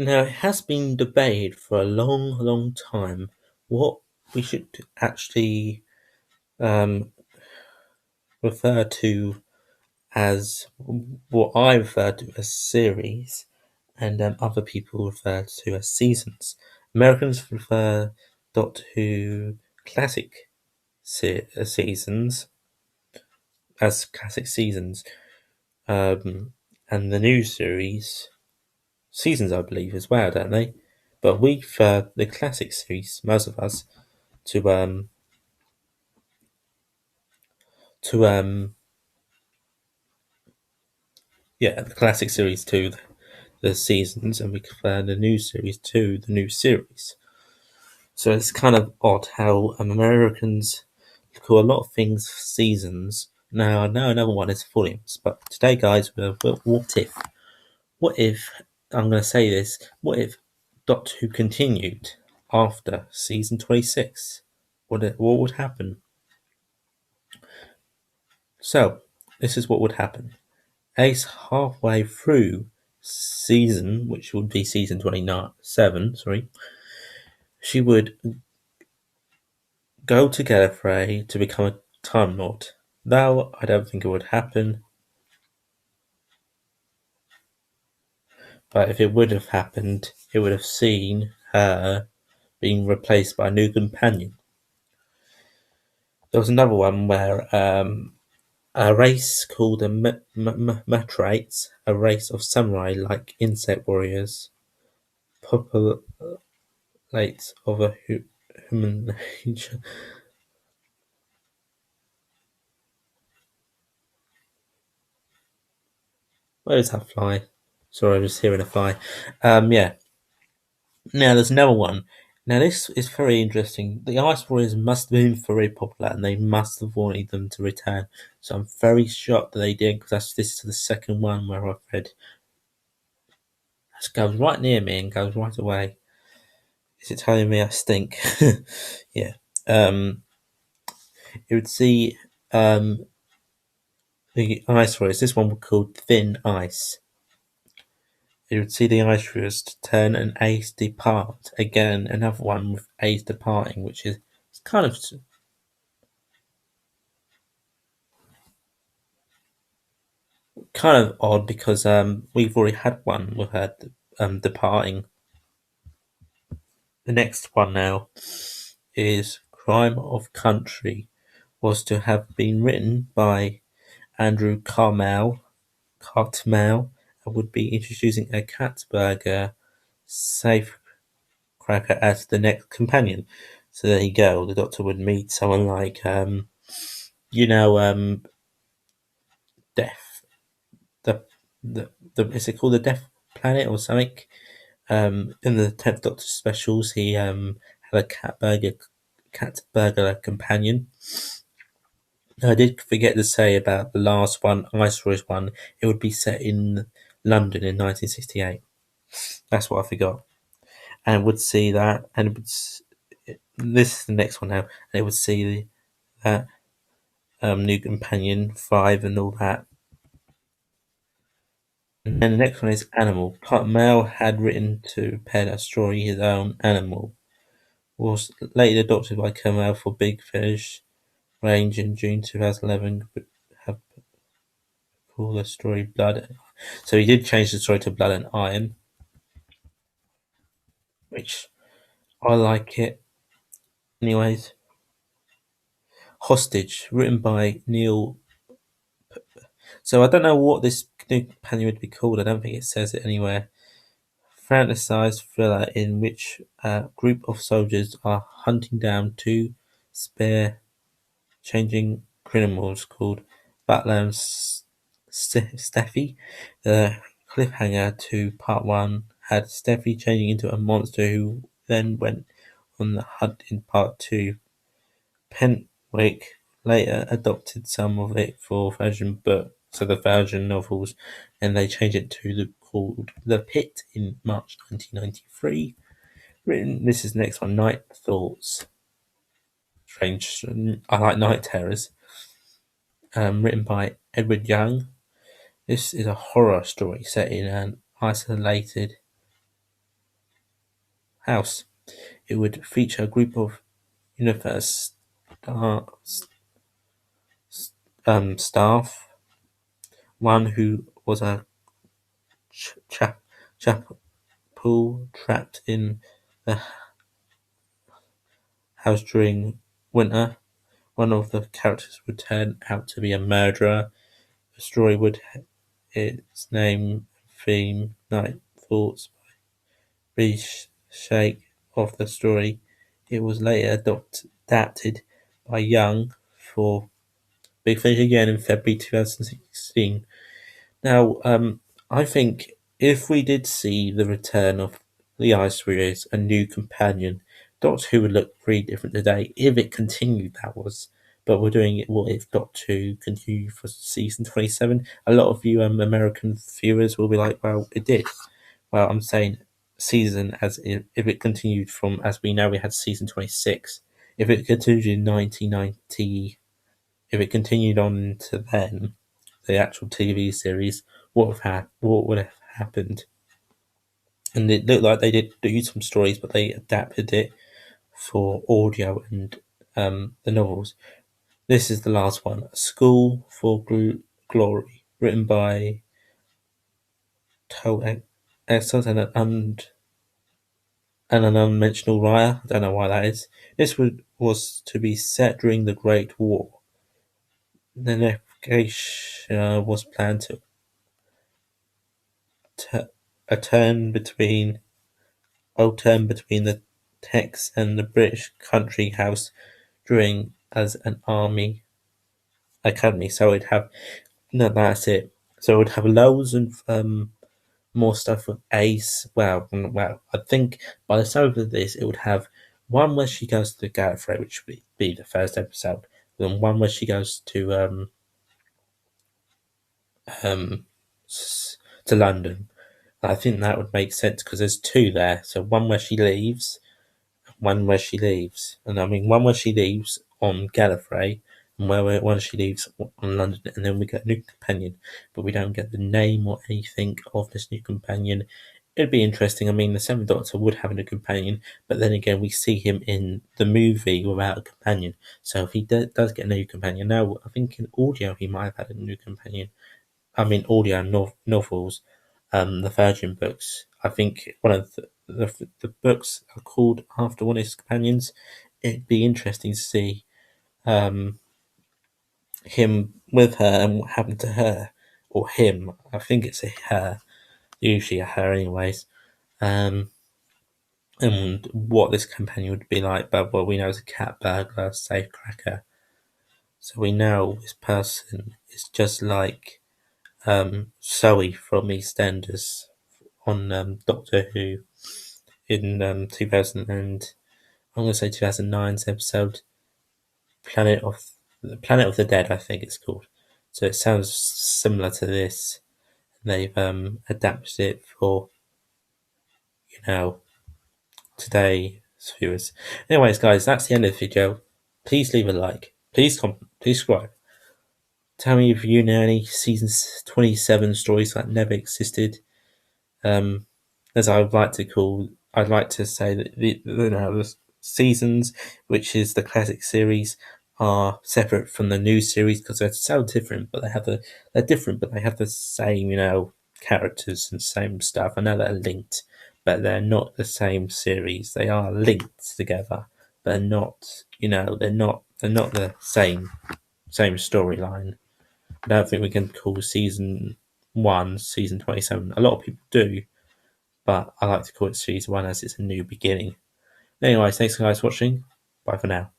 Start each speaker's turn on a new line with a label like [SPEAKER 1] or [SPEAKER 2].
[SPEAKER 1] Now, it has been debated for a long, long time what we should actually um, refer to as what I refer to as series, and other people refer to as seasons. Americans refer Doctor Who classic seasons as classic seasons, and the new series seasons, I believe, as well, don't they? But we prefer the classic series, most of us, to to yeah, the classic series to the seasons, and we prefer the new series to the new series. So it's kind of odd how Americans call a lot of things seasons. Now I know another one is volumes, but today, guys, what if? What if I'm going to say this? What if Doctor Who continued after season 26? What would happen? So this is what would happen. Ace halfway through season, which would be season 27, sorry, she would go to Gallifrey to become a Time Lord. Though I don't think it would happen, but if it would have happened, it would have seen her being replaced by a new companion. There was another one where a race called the Matrates, a race of samurai-like insect warriors, populates of a human age. Where is that fly? Sorry, I was hearing a fly. Yeah. Now there's another one. Now this is very interesting. The Ice Warriors must have been very popular, and they must have wanted them to return. So I'm very shocked that they did, because this is the second one where I've read. This goes right near me and goes right away. Is it telling me I stink? Yeah. You would see the Ice Warriors. This one was called Thin Ice. You would see the Ice Warriors turn and Ace depart. Again, another one with Ace departing, which is kind of odd, because we've already had one with her departing. The next one now is Crime of Country. Was to have been written by Andrew Cartmel, and would be introducing a Katzenberger safecracker as the next companion. So there you go. The Doctor would meet someone like you know Death, the is it called the Death Planet or something? In the 10th Doctor specials, he had a cat burglar companion. I did forget to say about the last one, Ice Warriors one. It would be set in London in 1968. That's what I forgot. And would see that, and this is the next one now, and it would see that new companion 5 and all that. And then the next one is Animal. Mel had written to pen a story his own Animal. Was later adopted by Kermel for Big Finish range in June 2011. Have called the story Blood. So he did change the story to Blood and Iron, which I like it. Anyways, Hostage, written by Neil. So I don't know what this new companion would be called. I don't think it says it anywhere. Fantasized thriller in which a group of soldiers are hunting down two spare changing criminals called Butler and Steffi. The cliffhanger to part one had Steffi changing into a monster who then went on the hunt in part two. Penwick later adopted some of it for version books, so the version novels, and they changed it to called The Pit in March 1993. Written, this is the next one, Night Thoughts. Strange, I like night terrors. Written by Edward Young. This is a horror story set in an isolated house. It would feature a group of universe staff, one who was a chapel trapped in the house during winter. One of the characters would turn out to be a murderer. The story would its name, theme, night thoughts, reshape of the story. It was later adapted by Young for Big Finish again in February 2016. Now, I think if we did see the return of the Ice Warriors, a new companion, Doctor Who would look pretty different today if it continued, that was. But we're doing it, what if Doctor Who continued for season 27? A lot of you American viewers will be like, well, it did. Well, I'm saying season as if it continued from, as we know, we had season 26. If it continued in 1990, if it continued on to then, the actual TV series, what would have happened? And it looked like they did do some stories, but they adapted it for audio and the novels. This is the last one, School for Glory, written by Toe Exos and an unmentionable Raya. I don't know why that is. This was to be set during the Great War. The navigation was planned to a turn between the Tex and the British country house during as an army academy. So it'd have no, that's it. So it would have loads of more stuff with Ace. Well, I think by the sound of this, it would have one where she goes to Gallifrey, which would be the first episode, then one where she goes um to London. I think that would make sense because there's two there. So one where she leaves, and I mean one where she leaves on Gallifrey, and one she leaves on London, and then we get a new companion, but we don't get the name or anything of this new companion. It'd be interesting. I mean, the Seventh Doctor would have a new companion, but then again, we see him in the movie without a companion. So if he does get a new companion, now I think in audio he might have had a new companion. I mean, audio novels, the Virgin books. I think one of the books are called after one of his companions. It'd be interesting to see him with her and what happened to her or him. I think it's a her, usually a her, anyways. Um, and what this companion would be like. But what we know is a cat burglar, safecracker. So we know this person is just like Zoe from EastEnders on Doctor Who in 2000 and I'm going to say 2009's episode Planet of the Dead, I think it's called. So it sounds similar to this. They've adapted it for today's viewers. Anyways, guys, that's the end of the video. Please leave a like. Please comment. Please subscribe. Tell me if you know any season 27 stories that never existed. As I'd like to say that the seasons, which is the classic series, are separate from the new series because they're so different, but they're different, but they have the same, characters and same stuff. I know they're linked, but they're not the same series. They are linked together, but they're not the same storyline. I don't think we can call season 1 season 27. A lot of people do, but I like to call it season 1 as it's a new beginning. Anyways, thanks guys for watching. Bye for now.